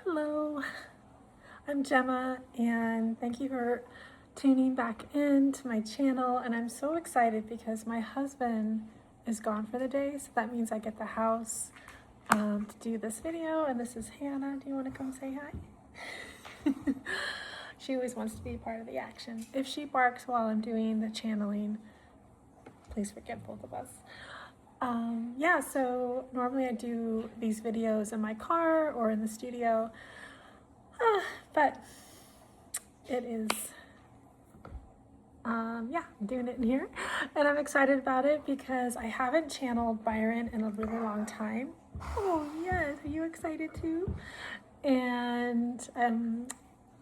Hello, I'm Gemma, and thank you for tuning back in to my channel. And I'm so excited because my husband is gone for the day, so that means I get the house to do this video. And this is Hannah. Do you want to come say hi? She always wants to be part of the action. If she barks while I'm doing the channeling, please forgive both of us. Yeah, so normally I do these videos in my car or in the studio, but it is, yeah, I'm doing it in here, and I'm excited about it because I haven't channeled Byron in a really long time. Oh yes, are you excited too? And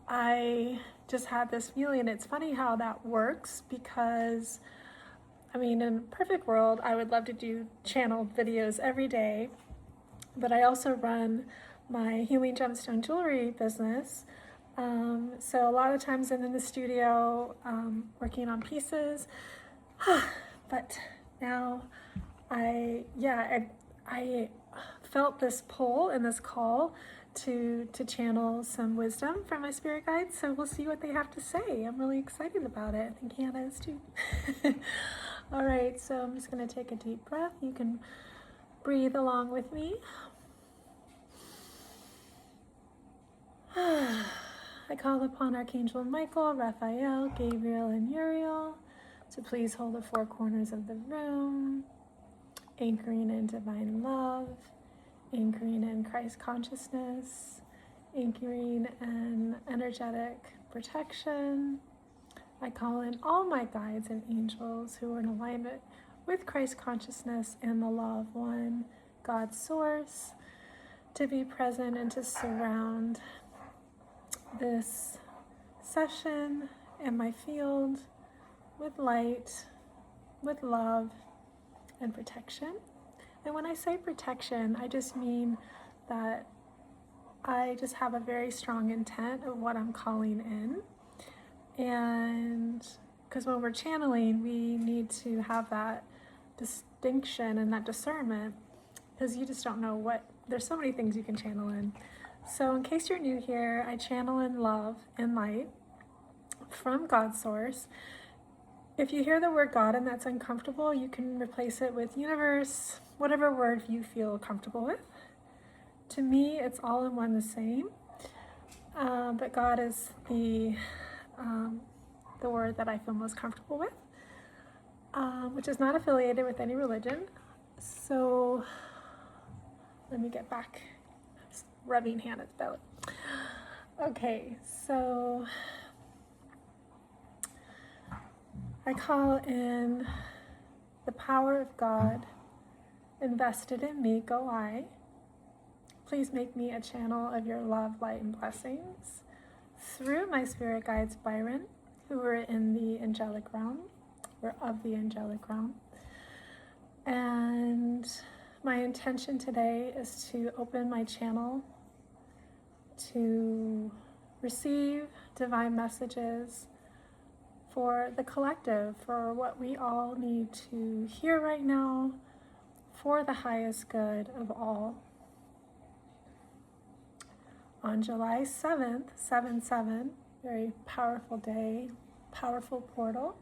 I just had this feeling, and it's funny how that works because I mean, in a perfect world, I would love to do channeled videos every day, but I also run my healing gemstone jewelry business. So a lot of times I'm in the studio working on pieces, but now I felt this pull and this call to channel some wisdom from my spirit guides. So we'll see what they have to say. I'm really excited about it. I think Hannah is too. All right, so I'm just going to take a deep breath. You can breathe along with me. I call upon Archangel Michael, Raphael, Gabriel, and Uriel to please hold the four corners of the room, anchoring in divine love, anchoring in Christ consciousness, anchoring in energetic protection. I call in all my guides and angels who are in alignment with Christ consciousness and the law of one, God's source, to be present and to surround this session and my field with light, with love, and protection. And when I say protection, I just mean that I just have a very strong intent of what I'm calling in. And because when we're channeling, we need to have that distinction and that discernment, because you just don't know what, there's so many things you can channel in. So in case you're new here, I channel in love and light from God's source. If you hear the word God and that's uncomfortable, you can replace it with universe, whatever word you feel comfortable with. To me, it's all in one the same, but God is the word that I feel most comfortable with, which is not affiliated with any religion. So let me get back. I'm just rubbing Hannah's belly. Okay, so I call in the power of God invested in me, go I. Please make me a channel of your love, light, and blessings through my spirit guides, Byron, who are in the angelic realm, or of the angelic realm. And my intention today is to open my channel to receive divine messages for the collective, for what we all need to hear right now, for the highest good of all. On July 7th, 7/7, very powerful day, powerful portal.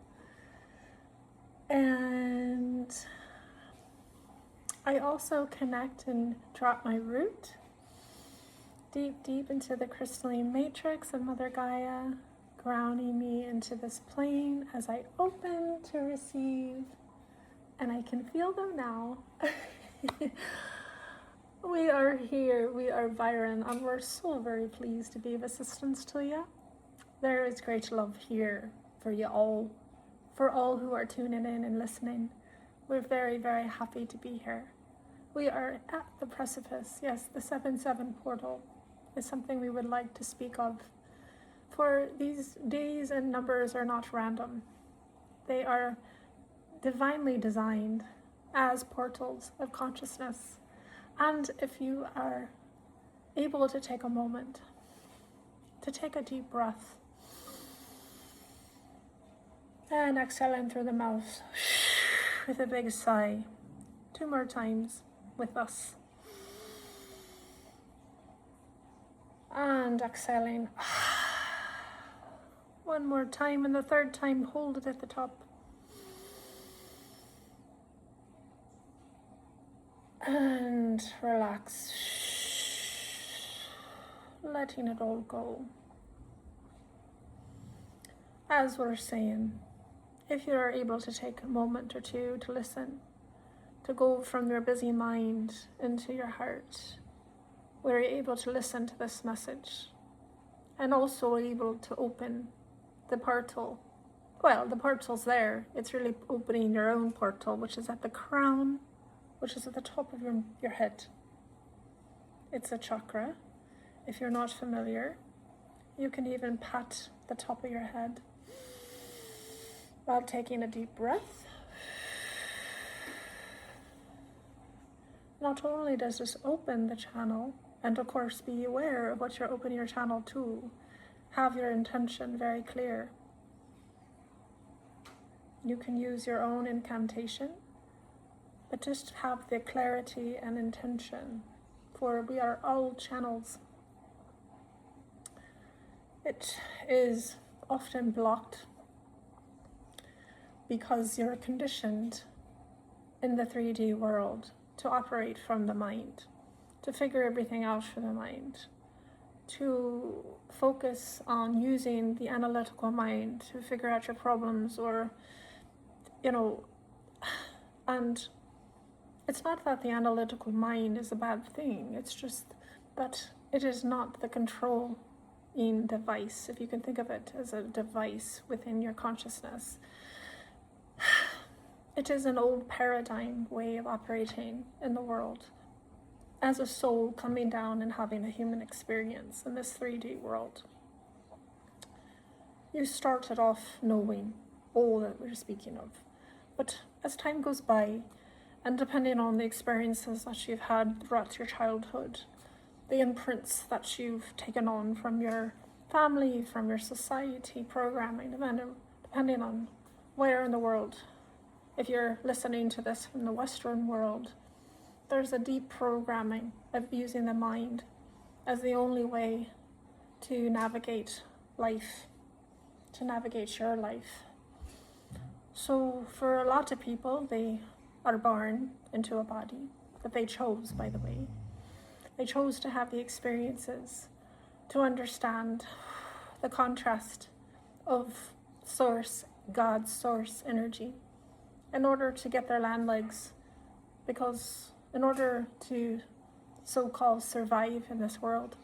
And I also connect and drop my root deep, deep into the crystalline matrix of Mother Gaia, grounding me into this plane as I open to receive, and I can feel them now. We are here, we are Byron, and we're so very pleased to be of assistance to you. There is great love here for you all, for all who are tuning in and listening. We're very, very happy to be here. We are at the precipice. Yes, the 7/7 portal is something we would like to speak of. For these days and numbers are not random. They are divinely designed as portals of consciousness. And if you are able to take a moment to take a deep breath and exhale in through the mouth with a big sigh, 2 more times with us. And exhaling. One more time, and the third time, hold it at the top. And relax. Letting it all go. As we're saying, if you're able to take a moment or two to listen, to go from your busy mind into your heart, we're able to listen to this message, and also able to open the portal. Well, the portal's there. It's really opening your own portal, which is at the crown, which is at the top of your head. It's a chakra. If you're not familiar, you can even pat the top of your head while taking a deep breath. Not only does this open the channel, and of course be aware of what you're opening your channel to, have your intention very clear. You can use your own incantation, but just have the clarity and intention, for we are all channels. It is often blocked because you're conditioned in the 3D world to operate from the mind, to figure everything out for the mind, to focus on using the analytical mind to figure out your problems, or, and it's not that the analytical mind is a bad thing, it's just that it is not the controlling device, if you can think of it as a device within your consciousness. It is an old paradigm way of operating in the world as a soul coming down and having a human experience in this 3D world. You started off knowing all that we're speaking of, but as time goes by, and depending on the experiences that you've had throughout your childhood, the imprints that you've taken on from your family, from your society programming, depending on where in the world. If you're listening to this from the Western world, there's a deep programming of using the mind as the only way to navigate life, to navigate your life. So for a lot of people, they are born into a body that they chose, by the way. They chose to have the experiences, to understand the contrast of source, God's source energy, in order to get their land legs, because in order to so-called survive in this world,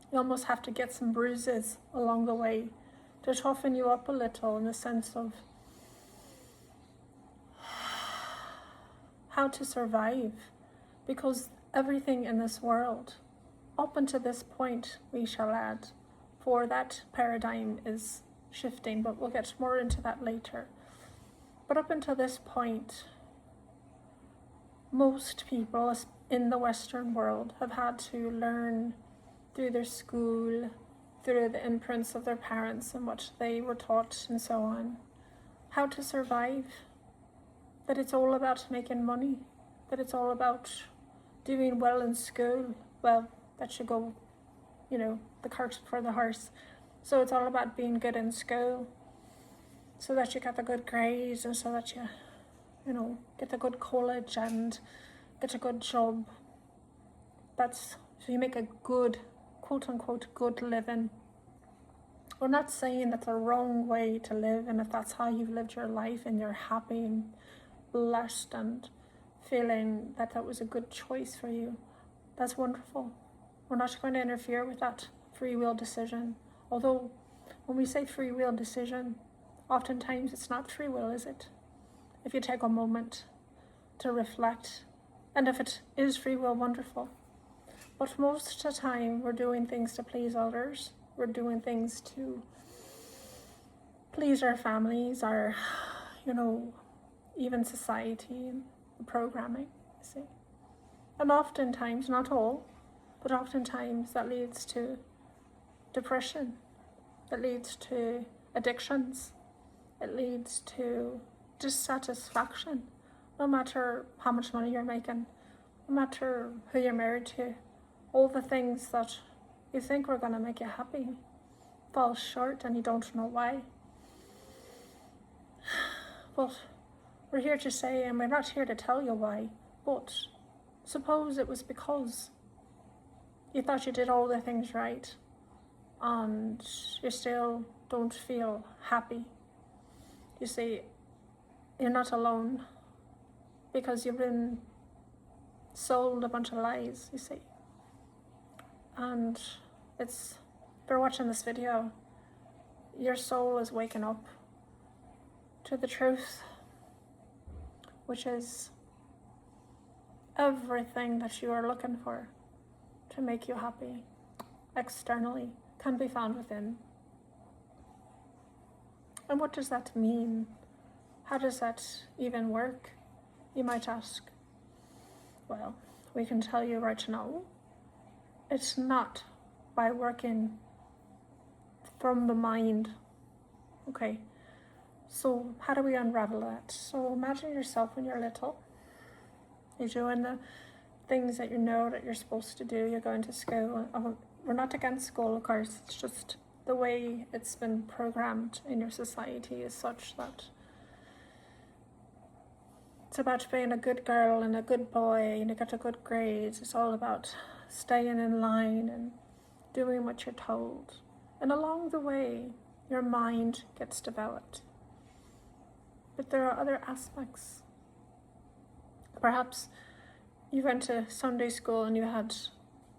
you almost have to get some bruises along the way to toughen you up a little, in the sense of how to survive, because everything in this world, up until this point, we shall add, for that paradigm is shifting, but we'll get more into that later. But up until this point, most people in the Western world have had to learn through their school, through the imprints of their parents and what they were taught and so on, how to survive, that it's all about making money, that it's all about doing well in school. Well, that should go, the cart before the horse. So it's all about being good in school, so that you get the good grades, and so that you get the good college and get a good job. So you make a good, quote unquote, good living. We're not saying that's the wrong way to live, and if that's how you've lived your life and you're happy and blessed and feeling that was a good choice for you, that's wonderful. We're not going to interfere with that free will decision. Although when we say free will decision, oftentimes it's not free will, is it? If you take a moment to reflect, and if it is free will, wonderful. But most of the time we're doing things to please others. We're doing things to please our families, our, even society and the programming, you see. And oftentimes, not all, but oftentimes that leads to depression. It leads to addictions. It leads to dissatisfaction, no matter how much money you're making, no matter who you're married to, all the things that You think we're going to make you happy, fall short, and you don't know why. But we're here to say, and we're not here to tell you why, but suppose it was because you thought you did all the things right and you still don't feel happy. You see, you're not alone, because you've been sold a bunch of lies, you see. And if you're watching this video, your soul is waking up to the truth, which is everything that you are looking for to make you happy externally can be found within. And what does that mean? How does that even work, you might ask? Well, we can tell you right now, it's not by working from the mind. Okay, so how do we unravel that? So imagine yourself when you're little. You're doing the things that you know that you're supposed to do. You're going to school. We're not against school, of course. It's just the way it's been programmed in your society is such that it's about being a good girl and a good boy, and you get a good grades. It's all about staying in line and doing what you're told. And along the way, your mind gets developed. But there are other aspects. Perhaps you went to Sunday school and you had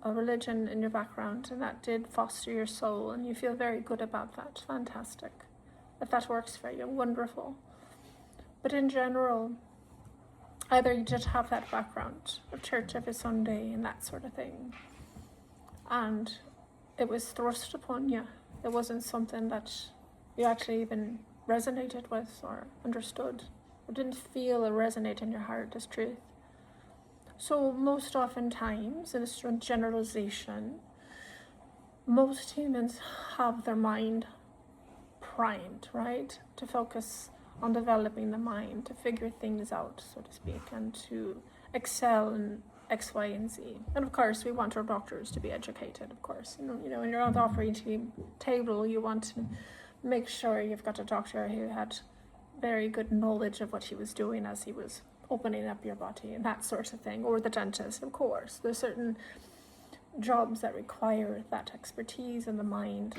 a religion in your background, and that did foster your soul, and you feel very good about that. Fantastic. If that works for you, wonderful. But in general, either you did have that background of church every Sunday and that sort of thing, and it was thrust upon you. It wasn't something that you actually even resonated with or understood, or didn't feel or resonate in your heart as truth. So most oftentimes, in a generalization, most humans have their mind primed, right, to focus on developing the mind, to figure things out, so to speak, and to excel in X, Y, and Z. And of course, we want our doctors to be educated, of course. You know, when you're on the operating table, you want to make sure you've got a doctor who had very good knowledge of what he was doing as he was opening up your body and that sort of thing. Or the dentist, of course. There's certain jobs that require that expertise in the mind.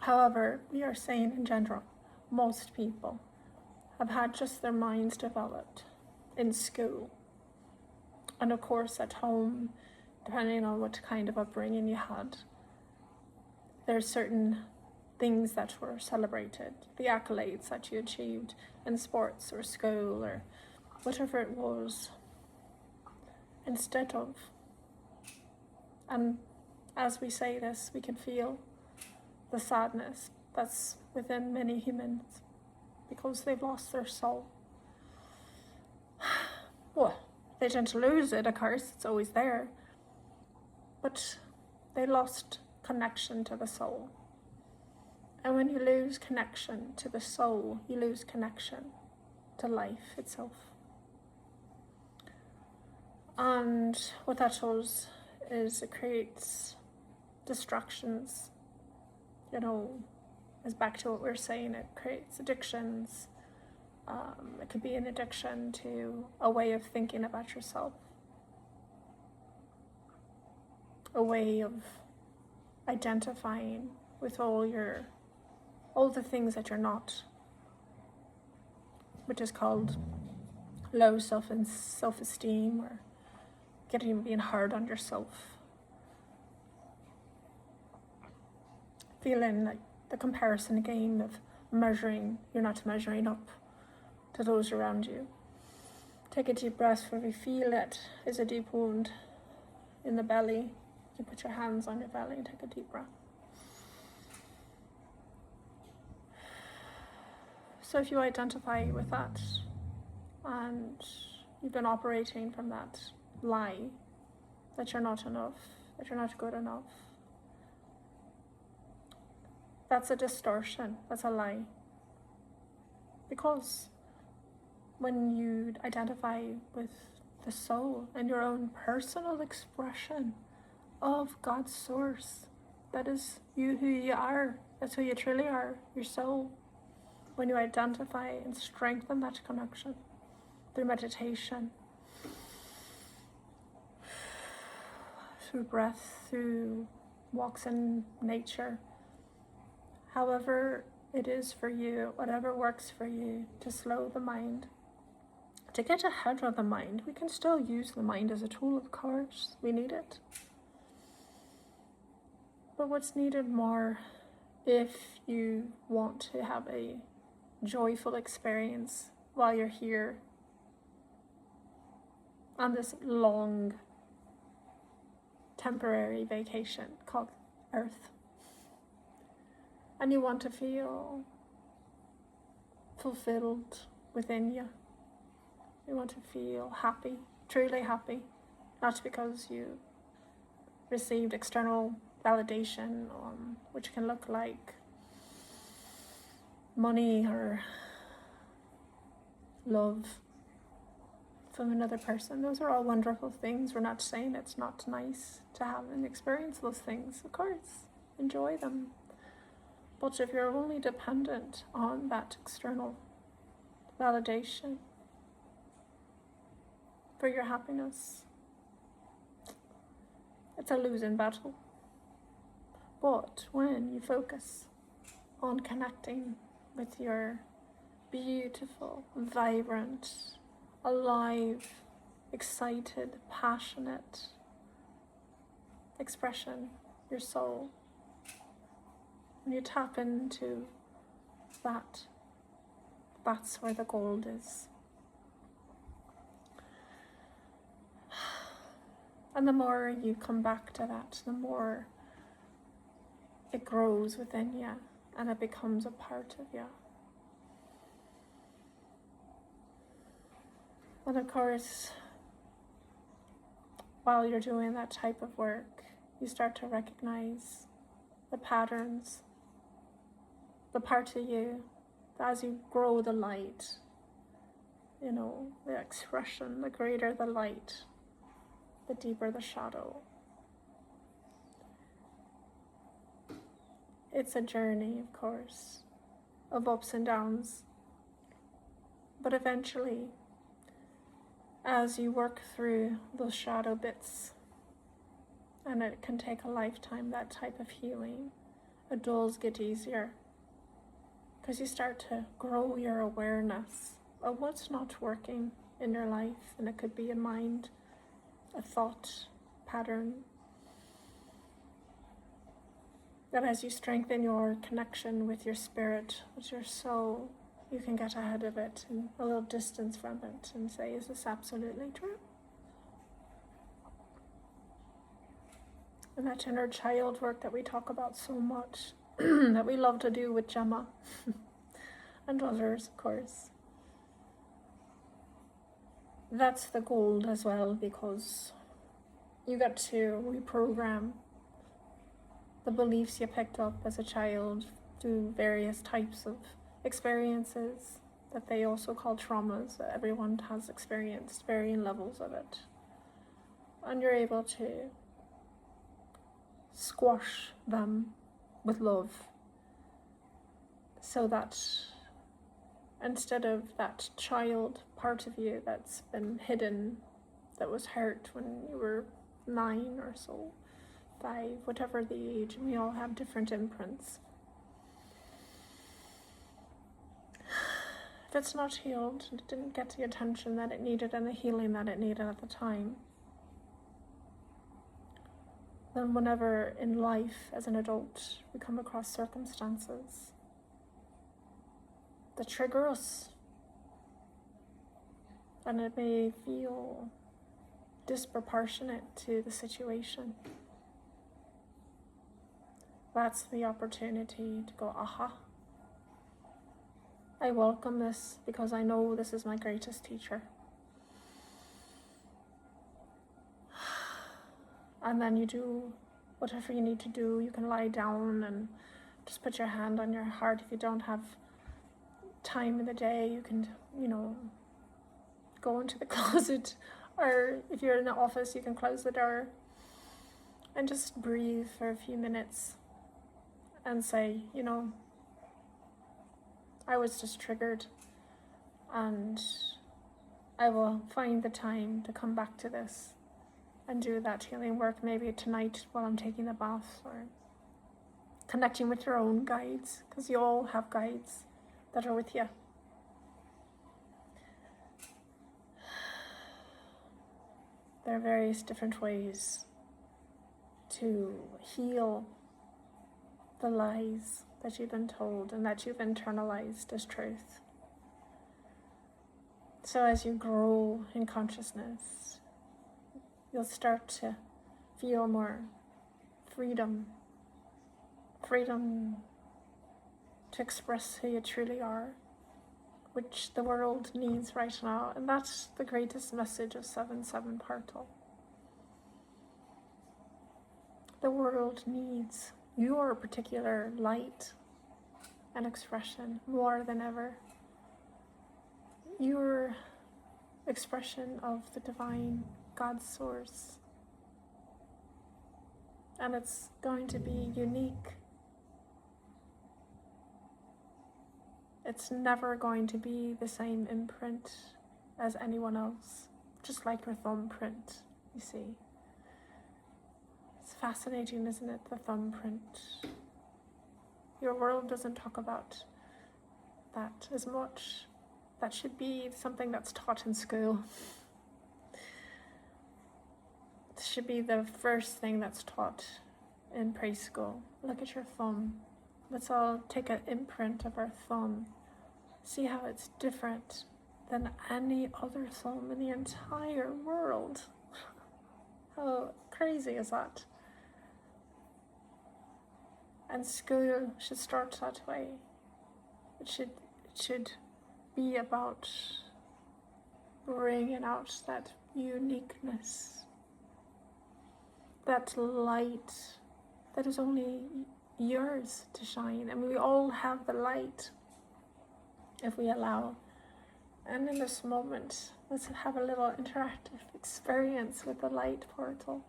However, we are saying in general, most people have had just their minds developed in school. And of course at home, depending on what kind of upbringing you had, there's certain things that were celebrated, the accolades that you achieved in sports or school or whatever it was, instead of. And as we say this, we can feel the sadness that's within many humans because they've lost their soul. Well, they didn't lose it, of course, it's always there, but they lost connection to the soul. And when you lose connection to the soul, you lose connection to life itself. And what that does is it creates distractions. You know, is back to what we were saying, it creates addictions. It could be an addiction to a way of thinking about yourself, a way of identifying with all the things that you're not, which is called low self-esteem, or being hard on yourself, feeling like the comparison game of you're not measuring up to those around you. Take a deep breath where we feel it is a deep wound in the belly. You put your hands on your belly and take a deep breath. So if you identify with that and you've been operating from that lie that you're not enough, that you're not good enough, that's a distortion, that's a lie. Because when you identify with the soul and your own personal expression of God's source. That is you, who you are. That's who you truly are, your soul. When you identify and strengthen that connection through meditation, through breath, through walks in nature, however it is for you, whatever works for you, to slow the mind, to get ahead of the mind. We can still use the mind as a tool, of course, we need it. But what's needed more, if you want to have a joyful experience while you're here on this long temporary vacation called Earth, and you want to feel fulfilled within you, you want to feel happy, truly happy, not because you received external validation, which can look like money or love from another person. Those are all wonderful things. We're not saying it's not nice to have and experience those things. Of course, enjoy them. But if you're only dependent on that external validation for your happiness, it's a losing battle. But when you focus on connecting with your beautiful, vibrant, alive, excited, passionate expression, your soul, when you tap into that, that's where the gold is. And the more you come back to that, the more it grows within you and it becomes a part of you. And of course, while you're doing that type of work, you start to recognize the patterns, the part of you, as you grow the light, you know, the expression, the greater the light, the deeper the shadow. It's a journey, of course, of ups and downs. But eventually, as you work through those shadow bits, and it can take a lifetime, that type of healing, it does get easier. Because you start to grow your awareness of what's not working in your life. And it could be a mind, a thought pattern. That as you strengthen your connection with your spirit, with your soul, you can get ahead of it and a little distance from it and say, is this absolutely true? And that inner child work that we talk about so much, that we love to do with Gemma and others, of course. That's the gold as well, because you get to reprogram the beliefs you picked up as a child through various types of experiences that they also call traumas, that everyone has experienced varying levels of it. And you're able to squash them with love, so that instead of that child part of you that's been hidden, that was hurt when you were 9 or so, 5, whatever the age, and we all have different imprints. If it's not healed, it didn't get the attention that it needed and the healing that it needed at the time, then whenever in life as an adult we come across circumstances that trigger us, and it may feel disproportionate to the situation, that's the opportunity to go, aha, I welcome this because I know this is my greatest teacher. And then you do whatever you need to do. You can lie down and just put your hand on your heart. If you don't have time in the day, you can, go into the closet, or if you're in the office, you can close the door And just breathe for a few minutes and say, you know, I was just triggered, and I will find the time to come back to this and do that healing work maybe tonight while I'm taking a bath, or connecting with your own guides, because you all have guides that are with you. There are various different ways to heal the lies that you've been told and that you've internalized as truth. So as you grow in consciousness, you'll start to feel more freedom to express who you truly are, which the world needs right now. And that's the greatest message of 7-7 Portal. The world needs your particular light and expression more than ever. Your expression of the divine God source. And it's going to be unique. It's never going to be the same imprint as anyone else, just like your thumbprint, you see. It's fascinating, isn't it, the thumbprint? Your world doesn't talk about that as much. That should be something that's taught in school. It should be the first thing that's taught in preschool. Look at your thumb. Let's all take an imprint of our thumb. See how it's different than any other thumb in the entire world. How crazy is that? And school should start that way. It should be about bringing out that uniqueness, that light that is only yours to shine. And we all have the light if we allow. And in this moment, let's have a little interactive experience with the light portal.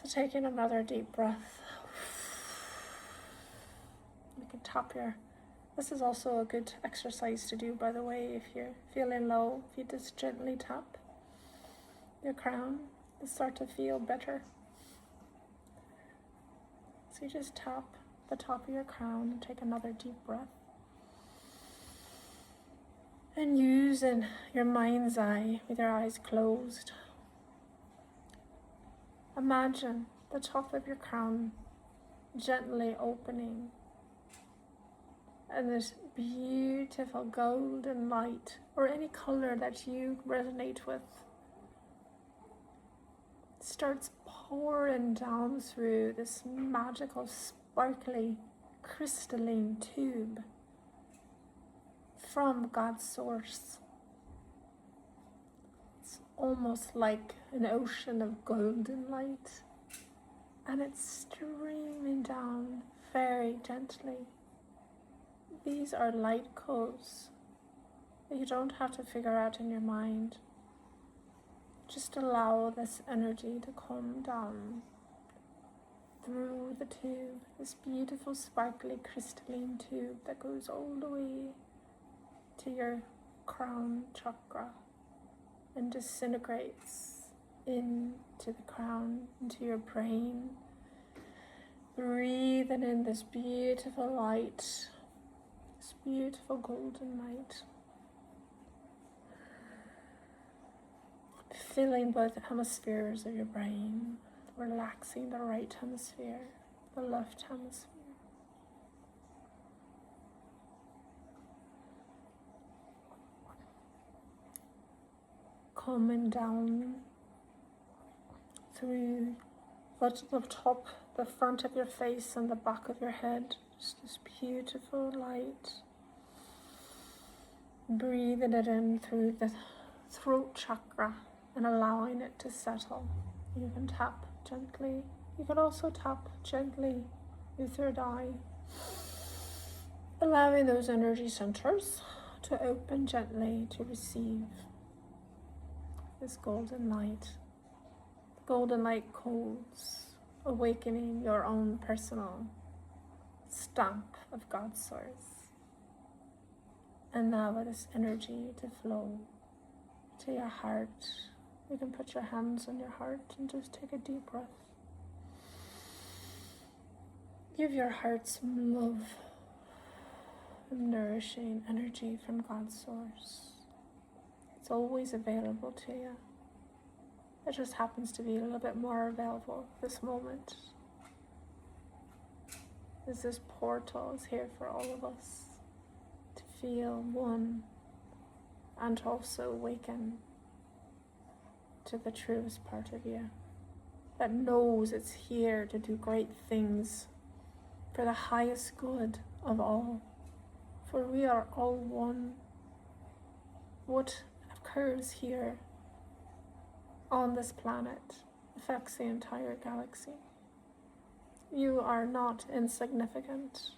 So taking another deep breath. You can tap your... This is also a good exercise to do, by the way, if you're feeling low. If you just gently tap your crown, you'll start to feel better. So you just tap the top of your crown and take another deep breath. And using your mind's eye with your eyes closed, imagine the top of your crown gently opening, and this beautiful golden light, or any color that you resonate with, starts pouring down through this magical, sparkly, crystalline tube from God's source. It's almost like an ocean of golden light, and it's streaming down very gently. These are light codes that you don't have to figure out in your mind. Just allow this energy to come down through the tube, this beautiful, sparkly, crystalline tube that goes all the way to your crown chakra and disintegrates into the crown, into your brain. Breathing in this beautiful light, this beautiful golden light. Filling both hemispheres of your brain, relaxing the right hemisphere, the left hemisphere. Coming down through the top, the front of your face and the back of your head. Just this beautiful light. Breathing it in through the throat chakra and allowing it to settle. You can tap gently. You can also tap gently your third eye. Allowing those energy centers to open gently to receive this golden light. The golden light codes, awakening your own personal stamp of God's source. And now allow this energy to flow to your heart. You can put your hands on your heart and just take a deep breath. Give your heart some love and nourishing energy from God's source. It's always available to you. It just happens to be a little bit more available this moment. As this portal is here for all of us to feel one and also awaken to the truest part of you that knows it's here to do great things for the highest good of all. For we are all one. What occurs here on this planet affects the entire galaxy. You are not insignificant.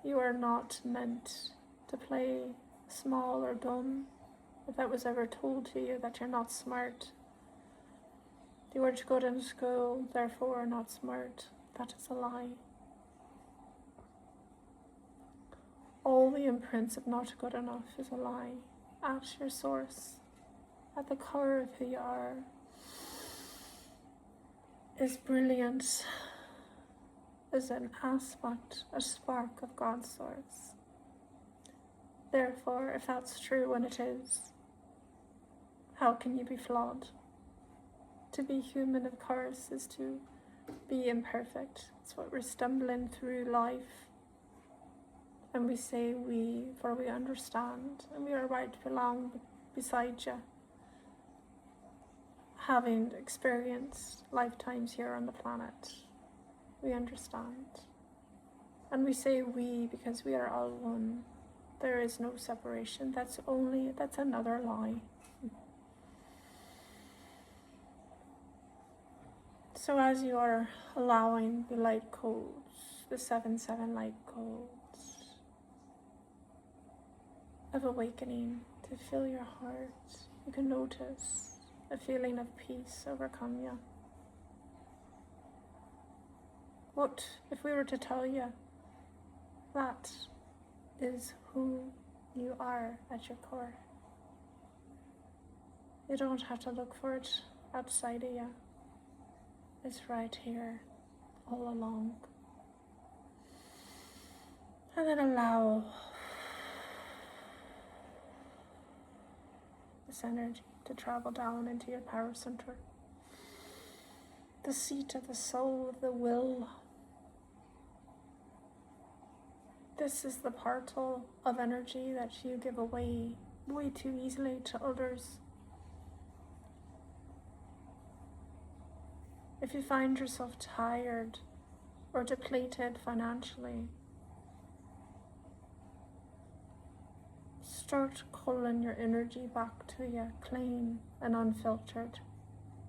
You are not meant to play small or dumb. If that was ever told to you that you're not smart, you weren't good in school, therefore not smart, that is a lie. All the imprints of not good enough is a lie. At your source, at the core of who you are, is brilliance, is an aspect, a spark of God's source. Therefore, if that's true, and it is, how can you be flawed? To be human, of course, is to be imperfect. It's what we're stumbling through life. And we say we, for we understand, and we are right along beside you, having experienced lifetimes here on the planet. We understand. And we say we because we are all one. There is no separation. That's another lie. So as you are allowing the light codes, the 7-7 light codes of awakening to fill your heart, you can notice a feeling of peace overcome you. What if we were to tell you that is who you are at your core? You don't have to look for it outside of you. It's right here, all along. And then allow this energy to travel down into your power center, the seat of the soul, of the will. This is the portal of energy that you give away way too easily to others. If you find yourself tired or depleted financially, start calling your energy back to you, clean and unfiltered.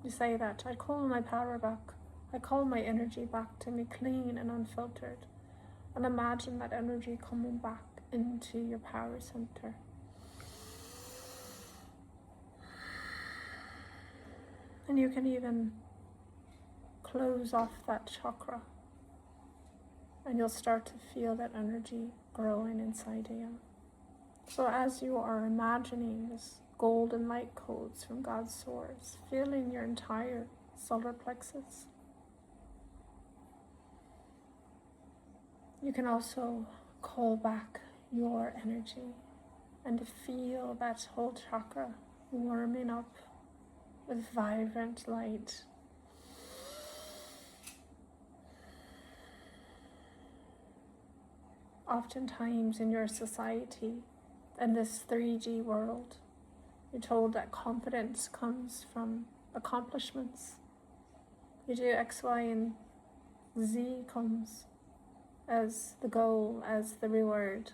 You say that, I call my power back. I call my energy back to me, clean and unfiltered. And imagine that energy coming back into your power center. And you can even close off that chakra, and you'll start to feel that energy growing inside of you. So as you are imagining this golden light codes from God's source, filling your entire solar plexus, you can also call back your energy and feel that whole chakra warming up with vibrant light. Oftentimes in your society, in this 3D world, you're told that confidence comes from accomplishments. You do X, Y, and Z comes as the goal, as the reward,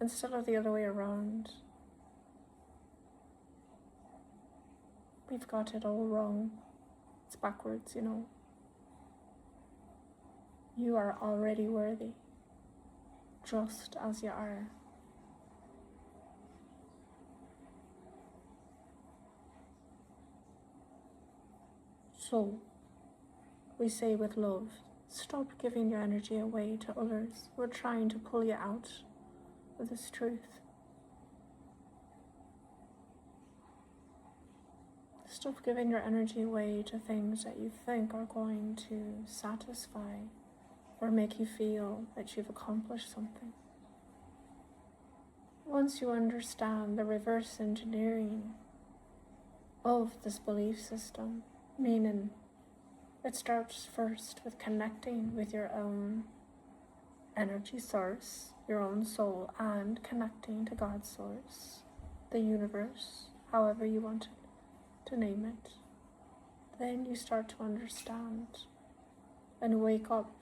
instead of the other way around. We've got it all wrong. It's backwards, you know. You are already worthy, just as you are. So, we say with love, stop giving your energy away to others who are trying to pull you out of this truth. Stop giving your energy away to things that you think are going to satisfy or make you feel that you've accomplished something. Once you understand the reverse engineering of this belief system, meaning it starts first with connecting with your own energy source, your own soul, and connecting to God's source, the universe, however you want to name it. Then you start to understand and wake up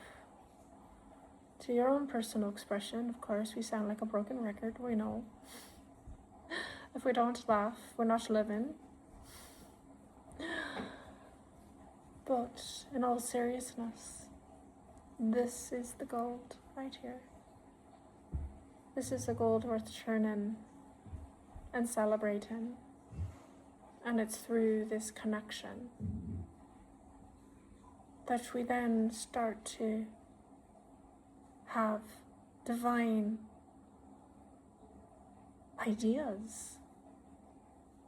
to your own personal expression. Of course, we sound like a broken record, we know. If we don't laugh, we're not living. But in all seriousness, this is the gold right here. This is the gold worth churning and celebrating. And it's through this connection that we then start to have divine ideas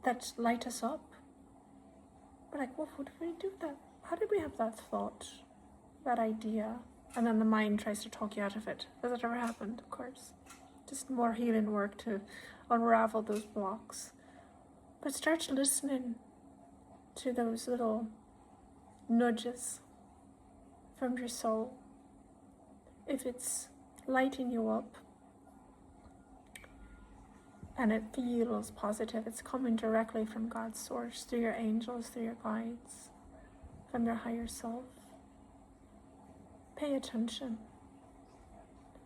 that light us up. We're like, well, what did we do that? How did we have that thought, that idea? And then the mind tries to talk you out of it. Has it ever happened? Of course. Just more healing work to unravel those blocks. But start listening to those little nudges from your soul. If it's lighting you up and it feels positive, it's coming directly from God's source, through your angels, through your guides, from your higher self. Pay attention.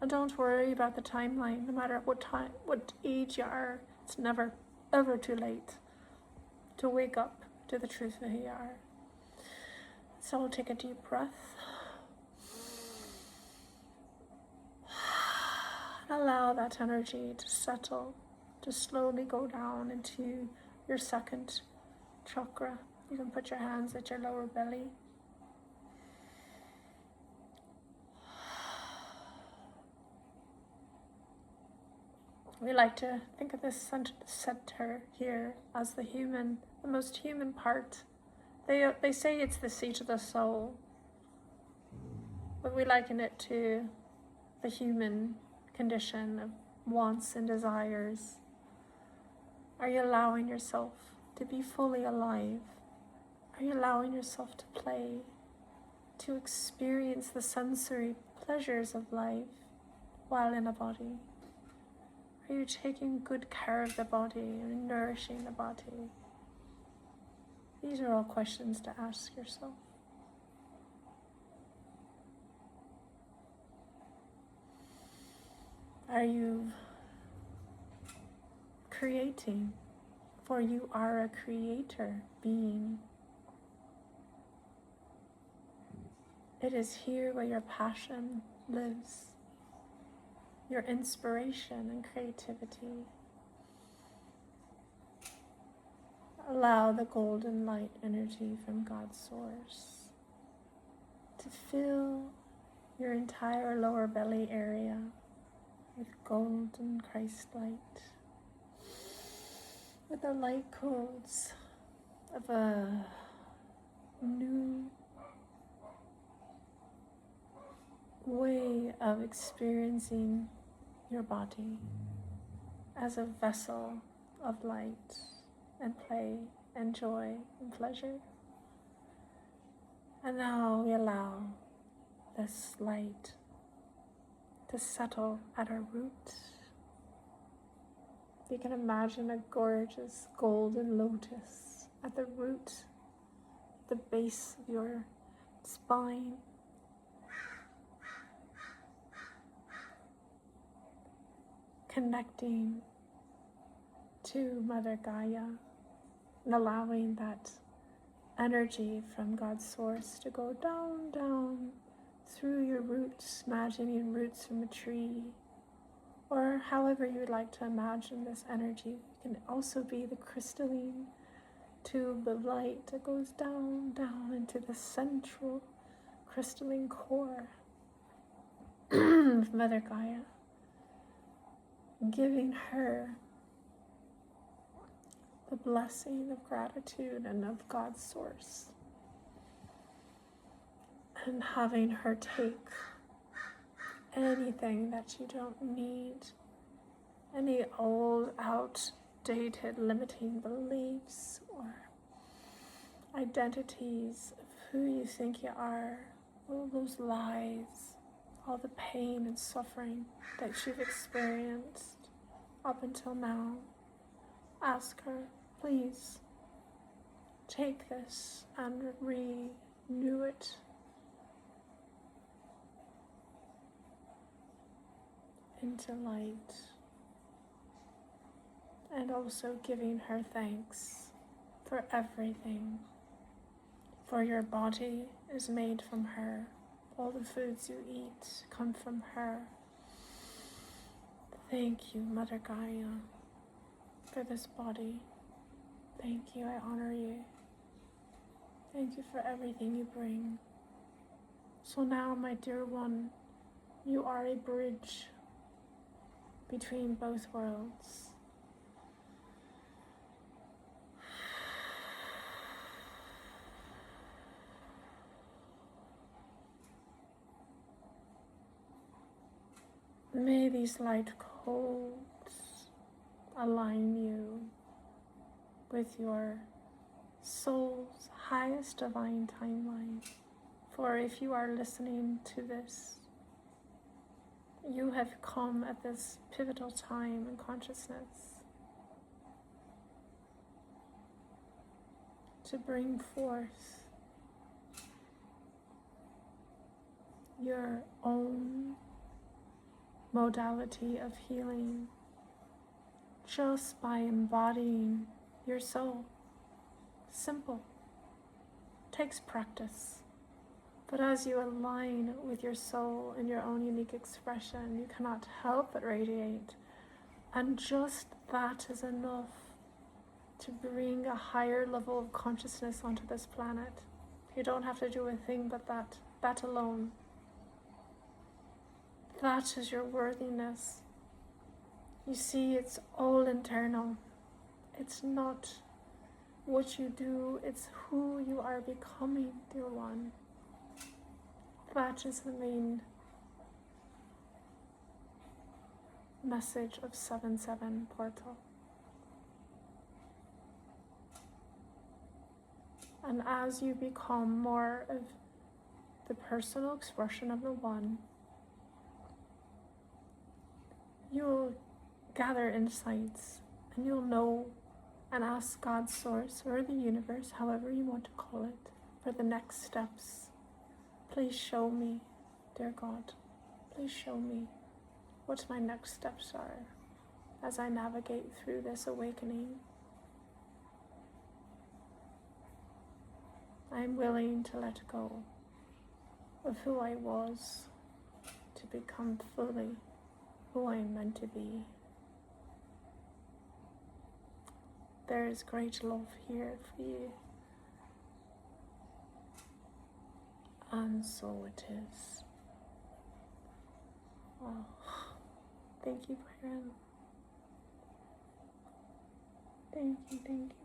And don't worry about the timeline. No matter what age you are, it's never, ever too late to wake up to the truth of who you are. So we'll take a deep breath. And allow that energy to settle, to slowly go down into your second chakra. You can put your hands at your lower belly. We like to think of this center here as the most human part. They say it's the seat of the soul, but we liken it to the human condition of wants and desires. Are you allowing yourself to be fully alive? Are you allowing yourself to play, to experience the sensory pleasures of life while in a body? Are you taking good care of the body and nourishing the body? These are all questions to ask yourself. Are you creating? For you are a creator being. It is here where your passion lives, your inspiration and creativity. Allow the golden light energy from God's source to fill your entire lower belly area with golden Christ light, with the light codes of a new way of experiencing your body as a vessel of light and play and joy and pleasure. And now we allow this light to settle at our root. You can imagine a gorgeous golden lotus at the root, the base of your spine. Connecting to Mother Gaia and allowing that energy from God's source to go down, down through your roots, imagining roots from a tree, or however you would like to imagine this energy. It can also be the crystalline tube of light that goes down, down into the central crystalline core of Mother Gaia, giving her the blessing of gratitude and of God's source, and having her take anything that you don't need, any old, outdated, limiting beliefs or identities of who you think you are, all those lies, all the pain and suffering that you've experienced up until now. Ask her, please, take this and renew it into light. And also giving her thanks for everything. For your body is made from her. All the foods you eat come from her. Thank you, Mother Gaia, for this body. Thank you, I honor you. Thank you for everything you bring. So now, my dear one, you are a bridge between both worlds. May these light codes align you with your soul's highest divine timeline. For if you are listening to this, you have come at this pivotal time in consciousness to bring forth your own modality of healing just by embodying your soul. Simple. Takes practice. But as you align with your soul in your own unique expression, you cannot help but radiate. And just that is enough to bring a higher level of consciousness onto this planet. You don't have to do a thing but that alone. That is your worthiness. You see, it's all internal. It's not what you do, it's who you are becoming, dear one. That is the main message of 7-7 portal. And as you become more of the personal expression of the one, you'll gather insights and you'll know and ask God's source or the universe, however you want to call it, for the next steps. Please show me, dear God, please show me what my next steps are as I navigate through this awakening. I'm willing to let go of who I was to become fully who I'm meant to be. There is great love here for you. And so it is. Oh, thank you, Byron. Thank you,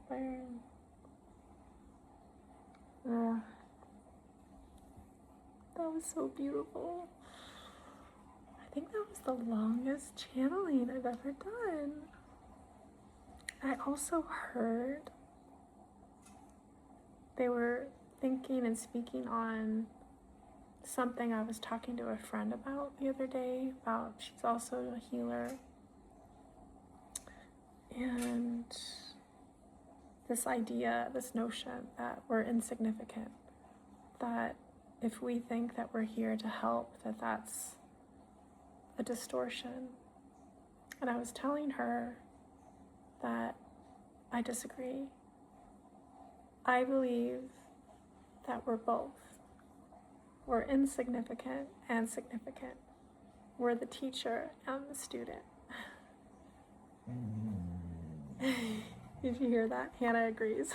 Byron. That was so beautiful. I think that was the longest channeling I've ever done. I also heard they were thinking and speaking on something I was talking to a friend about the other day, about she's also a healer. And this idea, this notion that we're insignificant, that if we think that we're here to help, that's a distortion. And I was telling her that I disagree. I believe that we're both. We're insignificant and significant. We're the teacher and the student. Did you hear that? Hannah agrees.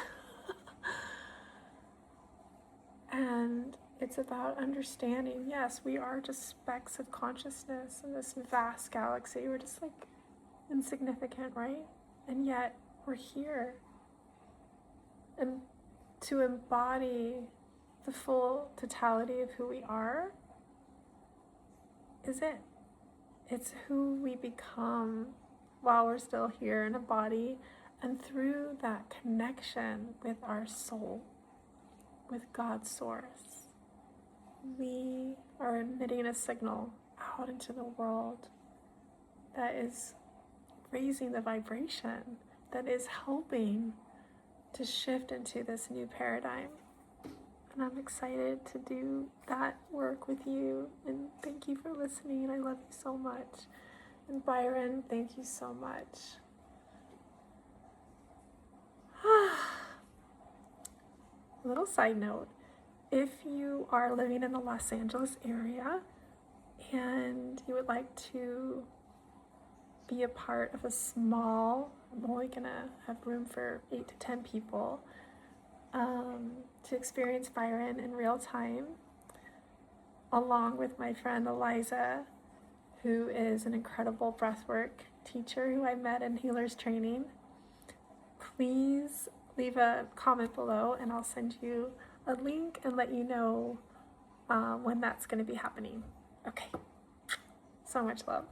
And it's about understanding, yes, we are just specks of consciousness in this vast galaxy. We're just like insignificant, right? And yet we're here. And to embody the full totality of who we are is it. It's who we become while we're still here in a body, and through that connection with our soul, with God's source, we are emitting a signal out into the world that is raising the vibration, that is helping to shift into this new paradigm. And I'm excited to do that work with you. And thank you for listening. I love you so much. And Byron, thank you so much. Little side note, if you are living in the Los Angeles area and you would like to be a part of a small, I'm only gonna have room for 8 to 10 people, to experience Byron in real time, along with my friend Eliza, who is an incredible breathwork teacher who I met in Healer's Training, please leave a comment below and I'll send you a link and let you know when that's going to be happening. Okay, so much love.